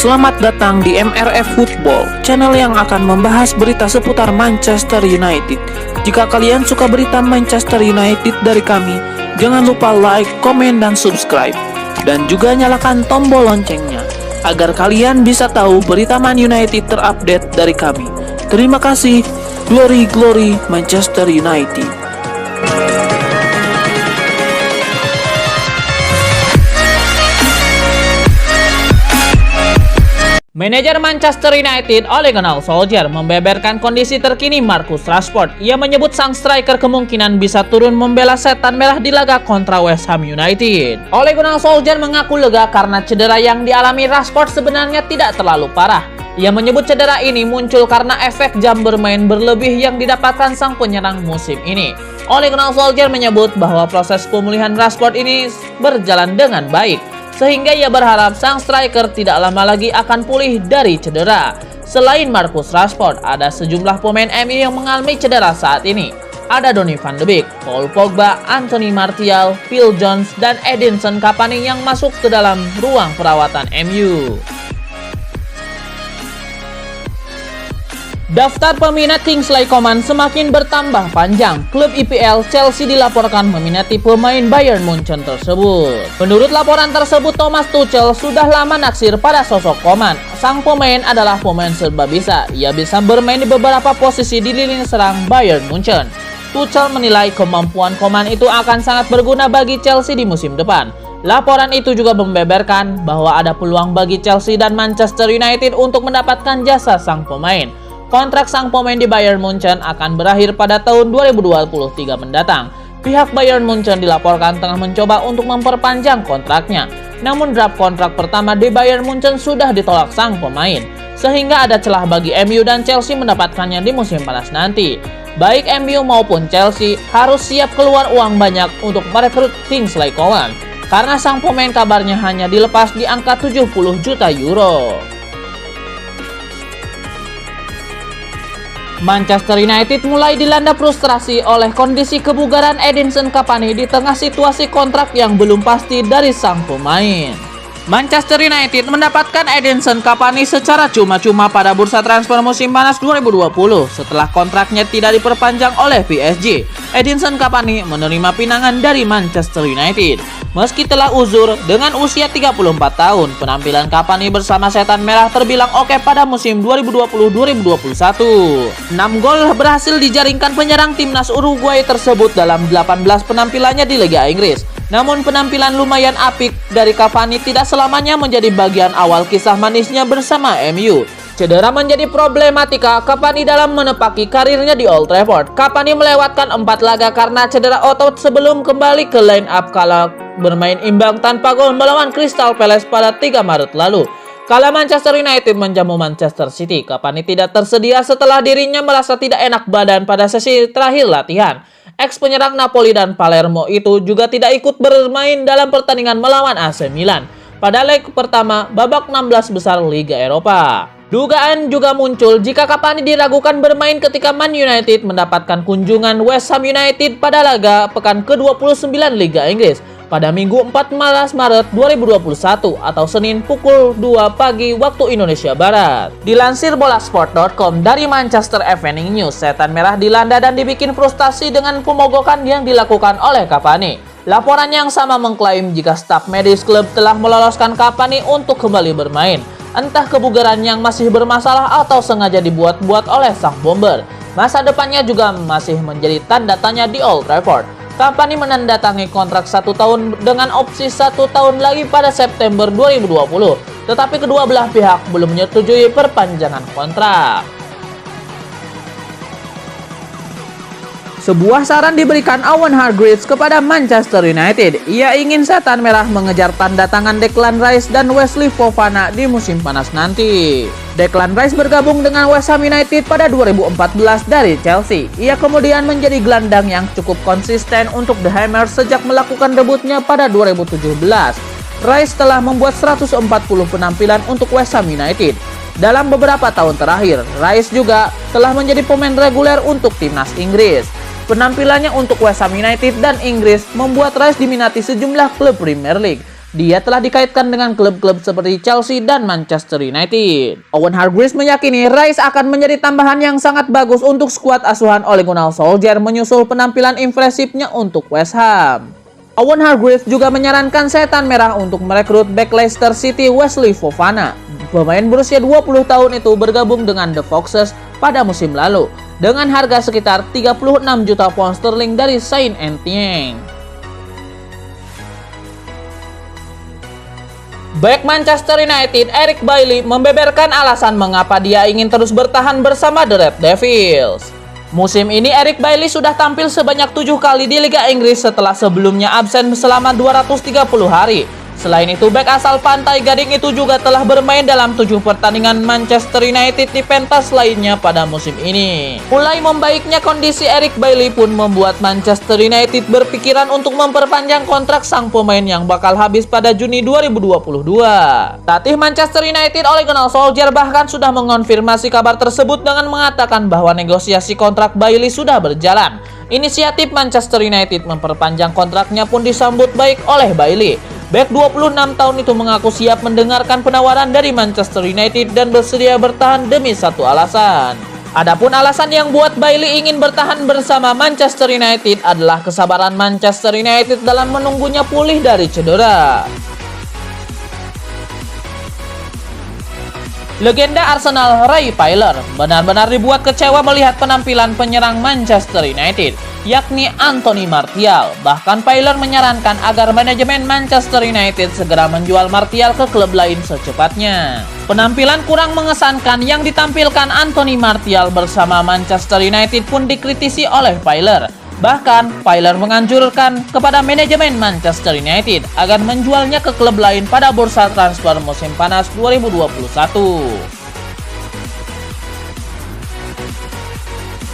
Selamat datang di MRF Football, channel yang akan membahas berita seputar Manchester United. Jika kalian suka berita Manchester United dari kami, jangan lupa like, komen, dan subscribe. Dan juga nyalakan tombol loncengnya, agar kalian bisa tahu berita Man United terupdate dari kami. Terima kasih, Glory Glory Manchester United. Manajer Manchester United Ole Gunnar Solskjaer membeberkan kondisi terkini Marcus Rashford. Ia menyebut sang striker kemungkinan bisa turun membela setan merah di laga kontra West Ham United. Ole Gunnar Solskjaer mengaku lega karena cedera yang dialami Rashford sebenarnya tidak terlalu parah. Ia menyebut cedera ini muncul karena efek jam bermain berlebih yang didapatkan sang penyerang musim ini. Ole Gunnar Solskjaer menyebut bahwa proses pemulihan Rashford ini berjalan dengan baik, sehingga ia berharap sang striker tidak lama lagi akan pulih dari cedera. Selain Marcus Rashford, ada sejumlah pemain MU yang mengalami cedera saat ini. Ada Donny van de Beek, Paul Pogba, Anthony Martial, Phil Jones, dan Edinson Cavani yang masuk ke dalam ruang perawatan MU. Daftar peminat Kingsley Coman semakin bertambah panjang. Klub IPL Chelsea dilaporkan meminati pemain Bayern Munchen tersebut. Menurut laporan tersebut, Thomas Tuchel sudah lama naksir pada sosok Coman. Sang pemain adalah pemain serba bisa. Ia bisa bermain di beberapa posisi di lini serang Bayern Munchen. Tuchel menilai kemampuan Coman itu akan sangat berguna bagi Chelsea di musim depan. Laporan itu juga membeberkan bahwa ada peluang bagi Chelsea dan Manchester United untuk mendapatkan jasa sang pemain. Kontrak sang pemain di Bayern Munchen akan berakhir pada tahun 2023 mendatang. Pihak Bayern Munchen dilaporkan tengah mencoba untuk memperpanjang kontraknya. Namun draft kontrak pertama di Bayern Munchen sudah ditolak sang pemain, sehingga ada celah bagi MU dan Chelsea mendapatkannya di musim panas nanti. Baik MU maupun Chelsea harus siap keluar uang banyak untuk merekrut Kingsley Coman, karena sang pemain kabarnya hanya dilepas di angka 70 juta euro. Manchester United mulai dilanda frustrasi oleh kondisi kebugaran Edinson Cavani di tengah situasi kontrak yang belum pasti dari sang pemain. Manchester United mendapatkan Edinson Cavani secara cuma-cuma pada bursa transfer musim panas 2020 setelah kontraknya tidak diperpanjang oleh PSG. Edinson Cavani menerima pinangan dari Manchester United. Meski telah uzur dengan usia 34 tahun, penampilan Cavani bersama Setan Merah terbilang oke pada musim 2020-2021. 6 gol berhasil dijaringkan penyerang timnas Uruguay tersebut dalam 18 penampilannya di Liga Inggris. Namun penampilan lumayan apik dari Cavani tidak selamanya menjadi bagian awal kisah manisnya bersama MU. Cedera menjadi problematika Cavani dalam menepaki karirnya di Old Trafford. Cavani melewatkan 4 laga karena cedera otot sebelum kembali ke line up kala bermain imbang tanpa gol melawan Crystal Palace pada 3 Maret lalu. Kala Manchester United menjamu Manchester City, Cavani tidak tersedia setelah dirinya merasa tidak enak badan pada sesi terakhir latihan. Ex penyerang Napoli dan Palermo itu juga tidak ikut bermain dalam pertandingan melawan AC Milan pada leg pertama babak 16 besar Liga Eropa. Dugaan juga muncul jika Cavani diragukan bermain ketika Man United mendapatkan kunjungan West Ham United pada laga pekan ke-29 Liga Inggris pada Minggu 14 Maret 2021 atau Senin pukul 2 pagi waktu Indonesia Barat. Dilansir bolasport.com dari Manchester Evening News, Setan Merah dilanda dan dibikin frustasi dengan pemogokan yang dilakukan oleh Cavani. Laporan yang sama mengklaim jika staf medis klub telah meloloskan Cavani untuk kembali bermain. Entah kebugaran yang masih bermasalah atau sengaja dibuat-buat oleh sang bomber. Masa depannya juga masih menjadi tanda tanya di Old Trafford. Cavani menandatangani kontrak 1 tahun dengan opsi 1 tahun lagi pada September 2020. Tetapi kedua belah pihak belum menyetujui perpanjangan kontrak. Sebuah saran diberikan Owen Hargreaves kepada Manchester United. Ia ingin Setan Merah mengejar tanda tangan Declan Rice dan Wesley Fofana di musim panas nanti. Declan Rice bergabung dengan West Ham United pada 2014 dari Chelsea. Ia kemudian menjadi gelandang yang cukup konsisten untuk The Hammers sejak melakukan debutnya pada 2017. Rice telah membuat 140 penampilan untuk West Ham United. Dalam beberapa tahun terakhir, Rice juga telah menjadi pemain reguler untuk timnas Inggris. Penampilannya untuk West Ham United dan Inggris membuat Rice diminati sejumlah klub Premier League. Dia telah dikaitkan dengan klub-klub seperti Chelsea dan Manchester United. Owen Hargreaves meyakini Rice akan menjadi tambahan yang sangat bagus untuk skuad asuhan Ole Gunnar Solskjaer menyusul penampilan impresifnya untuk West Ham. Owen Hargreaves juga menyarankan Setan Merah untuk merekrut bek Leicester City Wesley Fofana. Pemain berusia 20 tahun itu bergabung dengan The Foxes pada musim lalu dengan harga sekitar 36 juta pound sterling dari Saint Etienne. Bek Manchester United Eric Bailly membeberkan alasan mengapa dia ingin terus bertahan bersama The Red Devils. Musim ini Eric Bailly sudah tampil sebanyak 7 kali di Liga Inggris setelah sebelumnya absen selama 230 hari. Selain itu, bek asal Pantai Gading itu juga telah bermain dalam 7 pertandingan Manchester United di pentas lainnya pada musim ini. Mulai membaiknya kondisi Eric Bailly pun membuat Manchester United berpikiran untuk memperpanjang kontrak sang pemain yang bakal habis pada Juni 2022. Pelatih Manchester United Ole Gunnar Solskjaer bahkan sudah mengonfirmasi kabar tersebut dengan mengatakan bahwa negosiasi kontrak Bailly sudah berjalan. Inisiatif Manchester United memperpanjang kontraknya pun disambut baik oleh Bailly. Bek 26 tahun itu mengaku siap mendengarkan penawaran dari Manchester United dan bersedia bertahan demi satu alasan. Adapun alasan yang buat Bailly ingin bertahan bersama Manchester United adalah kesabaran Manchester United dalam menunggunya pulih dari cedera. Legenda Arsenal Ray Parlour benar-benar dibuat kecewa melihat penampilan penyerang Manchester United, yakni Anthony Martial. Bahkan Parlour menyarankan agar manajemen Manchester United segera menjual Martial ke klub lain secepatnya. Penampilan kurang mengesankan yang ditampilkan Anthony Martial bersama Manchester United pun dikritisi oleh Parlour. Bahkan, Parlour menganjurkan kepada manajemen Manchester United agar menjualnya ke klub lain pada bursa transfer musim panas 2021.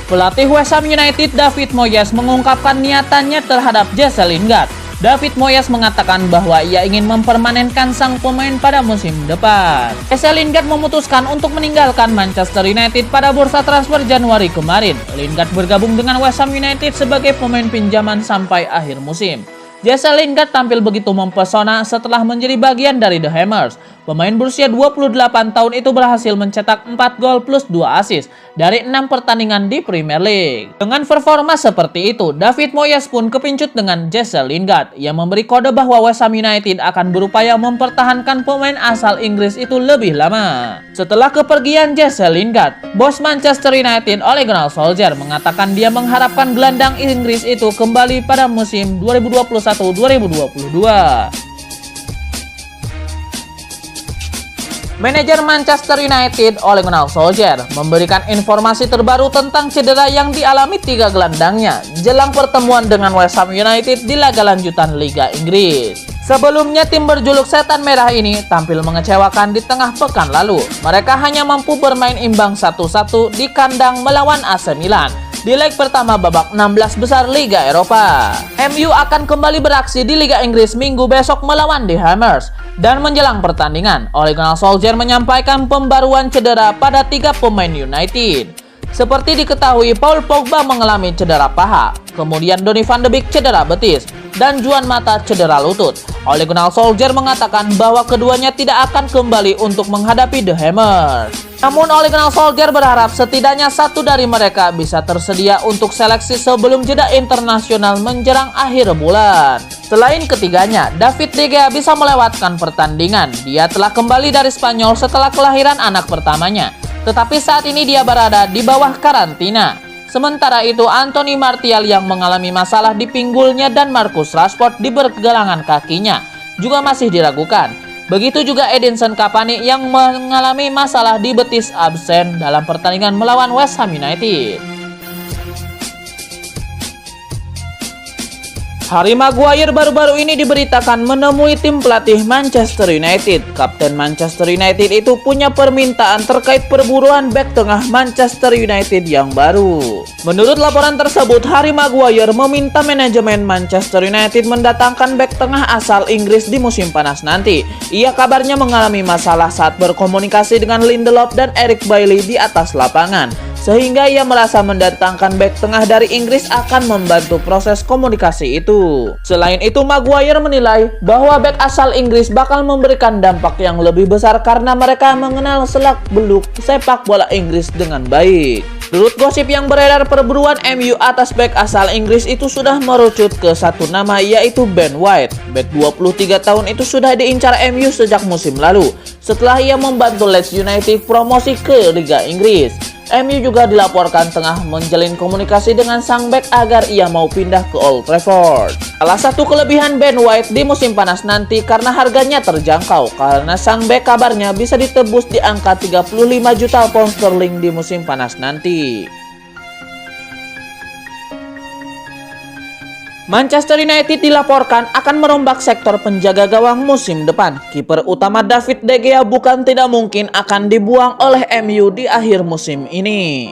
Pelatih West Ham United David Moyes mengungkapkan niatannya terhadap Jesse Lingard. David Moyes mengatakan bahwa ia ingin mempermanenkan sang pemain pada musim depan. Jesse Lingard memutuskan untuk meninggalkan Manchester United pada bursa transfer Januari kemarin. Lingard bergabung dengan West Ham United sebagai pemain pinjaman sampai akhir musim. Jesse Lingard tampil begitu mempesona setelah menjadi bagian dari The Hammers. Pemain berusia 28 tahun itu berhasil mencetak 4 gol plus 2 assist dari 6 pertandingan di Premier League. Dengan performa seperti itu, David Moyes pun kepincut dengan Jesse Lingard yang memberi kode bahwa West Ham United akan berupaya mempertahankan pemain asal Inggris itu lebih lama. Setelah kepergian Jesse Lingard, bos Manchester United Ole Gunnar Solskjaer mengatakan dia mengharapkan gelandang Inggris itu kembali pada musim 2021-2022. Manajer Manchester United Ole Gunnar Solskjaer memberikan informasi terbaru tentang cedera yang dialami 3 gelandangnya jelang pertemuan dengan West Ham United di laga lanjutan Liga Inggris. Sebelumnya tim berjuluk Setan Merah ini tampil mengecewakan di tengah pekan lalu. Mereka hanya mampu bermain imbang 1-1 di kandang melawan AC Milan di leg pertama babak 16 besar Liga Eropa. MU akan kembali beraksi di Liga Inggris minggu besok melawan The Hammers. Dan menjelang pertandingan, Ole Gunnar Solskjaer menyampaikan pembaruan cedera pada 3 pemain United. Seperti diketahui, Paul Pogba mengalami cedera paha, kemudian Donny van de Beek cedera betis, dan Juan Mata cedera lutut. Ole Gunnar Solskjaer mengatakan bahwa keduanya tidak akan kembali untuk menghadapi The Hammers. Namun Ole Gunnar Solskjaer berharap setidaknya satu dari mereka bisa tersedia untuk seleksi sebelum jeda internasional menjelang akhir bulan. Selain ketiganya, David De Gea bisa melewatkan pertandingan. Dia telah kembali dari Spanyol setelah kelahiran anak pertamanya, tetapi saat ini dia berada di bawah karantina. Sementara itu, Anthony Martial yang mengalami masalah di pinggulnya dan Marcus Rashford di pergelangan kakinya juga masih diragukan. Begitu juga Edinson Cavani yang mengalami masalah di betis absen dalam pertandingan melawan West Ham United. Harry Maguire baru-baru ini diberitakan menemui tim pelatih Manchester United. Kapten Manchester United itu punya permintaan terkait perburuan bek tengah Manchester United yang baru. Menurut laporan tersebut, Harry Maguire meminta manajemen Manchester United mendatangkan bek tengah asal Inggris di musim panas nanti. Ia kabarnya mengalami masalah saat berkomunikasi dengan Lindelof dan Eric Bailly di atas lapangan. sehingga ia merasa mendatangkan bek tengah dari Inggris akan membantu proses komunikasi itu. Selain itu, Maguire menilai bahwa bek asal Inggris bakal memberikan dampak yang lebih besar karena mereka mengenal selak-beluk sepak bola Inggris dengan baik. Menurut gosip yang beredar, perburuan MU atas bek asal Inggris itu sudah merucut ke satu nama, yaitu Ben White. Bek 23 tahun itu sudah diincar MU sejak musim lalu, setelah ia membantu Leeds United promosi ke Liga Inggris. MU juga dilaporkan tengah menjalin komunikasi dengan sang bek agar ia mau pindah ke Old Trafford. Salah satu kelebihan Ben White di musim panas nanti karena harganya terjangkau, karena sang bek kabarnya bisa ditebus di angka 35 juta pound sterling di musim panas nanti. Manchester United dilaporkan akan merombak sektor penjaga gawang musim depan. Kiper utama David De Gea bukan tidak mungkin akan dibuang oleh MU di akhir musim ini.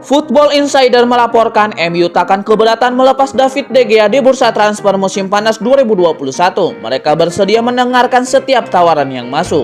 Football Insider melaporkan MU takkan keberatan melepas David De Gea di bursa transfer musim panas 2021. Mereka bersedia mendengarkan setiap tawaran yang masuk.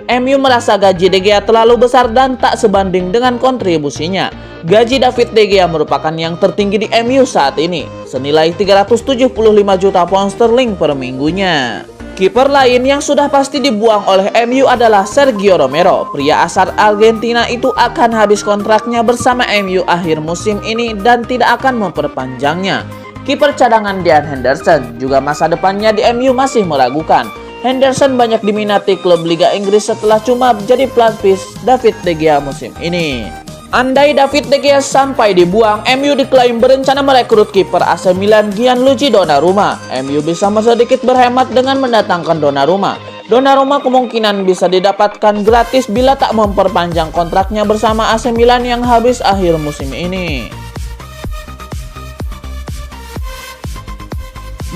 MU merasa gaji De Gea terlalu besar dan tak sebanding dengan kontribusinya. Gaji David De Gea merupakan yang tertinggi di MU saat ini, senilai 375 juta pound sterling per minggunya. Kiper lain yang sudah pasti dibuang oleh MU adalah Sergio Romero. Pria asal Argentina itu akan habis kontraknya bersama MU akhir musim ini dan tidak akan memperpanjangnya. Kiper cadangan Dean Henderson juga masa depannya di MU masih meragukan. Henderson banyak diminati klub Liga Inggris setelah cuma jadi pelapis David De Gea musim ini. Andai David De Gea sampai dibuang, MU diklaim berencana merekrut kiper AC Milan Gianluigi Donnarumma. MU bisa sedikit berhemat dengan mendatangkan Donnarumma. Donnarumma kemungkinan bisa didapatkan gratis bila tak memperpanjang kontraknya bersama AC Milan yang habis akhir musim ini.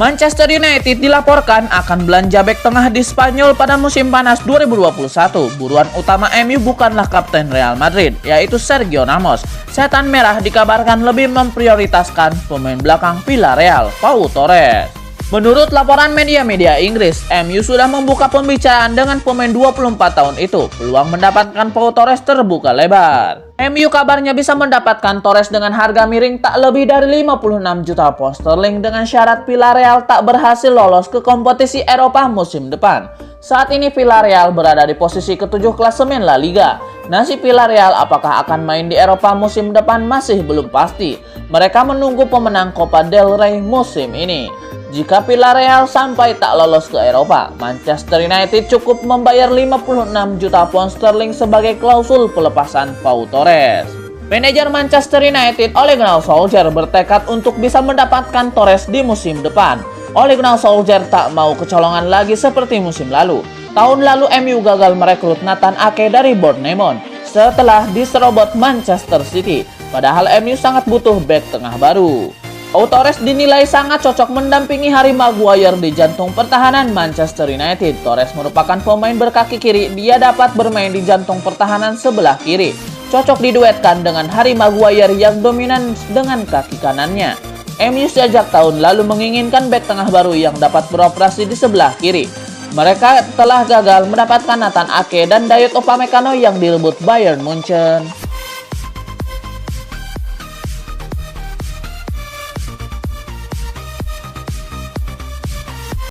Manchester United dilaporkan akan belanja bek tengah di Spanyol pada musim panas 2021. Buruan utama MU bukanlah kapten Real Madrid, yaitu Sergio Ramos. Setan Merah dikabarkan lebih memprioritaskan pemain belakang Villarreal, Pau Torres. Menurut laporan media-media Inggris, MU sudah membuka pembicaraan dengan pemain 24 tahun itu. Peluang mendapatkan Pau Torres terbuka lebar. MU kabarnya bisa mendapatkan Torres dengan harga miring tak lebih dari 56 juta pound sterling dengan syarat Villarreal tak berhasil lolos ke kompetisi Eropa musim depan. Saat ini Villarreal berada di posisi ke-7 klasemen La Liga. Nasib Villarreal apakah akan main di Eropa musim depan masih belum pasti. Mereka menunggu pemenang Copa del Rey musim ini. Jika Villarreal sampai tak lolos ke Eropa, Manchester United cukup membayar 56 juta pound sterling sebagai klausul pelepasan Pau Torres. Manajer Manchester United Ole Gunnar Solskjaer bertekad untuk bisa mendapatkan Torres di musim depan. Ole Gunnar Solskjaer tak mau kecolongan lagi seperti musim lalu. Tahun lalu MU gagal merekrut Nathan Ake dari Bournemouth setelah diserobot Manchester City. Padahal MU sangat butuh bek tengah baru. Pau Torres dinilai sangat cocok mendampingi Harry Maguire di jantung pertahanan Manchester United. Torres merupakan pemain berkaki kiri, dia dapat bermain di jantung pertahanan sebelah kiri. Cocok diduetkan dengan Harry Maguire yang dominan dengan kaki kanannya. MU sejak tahun lalu menginginkan bek tengah baru yang dapat beroperasi di sebelah kiri. Mereka telah gagal mendapatkan Nathan Ake dan Dayot Upamecano yang direbut Bayern Munchen.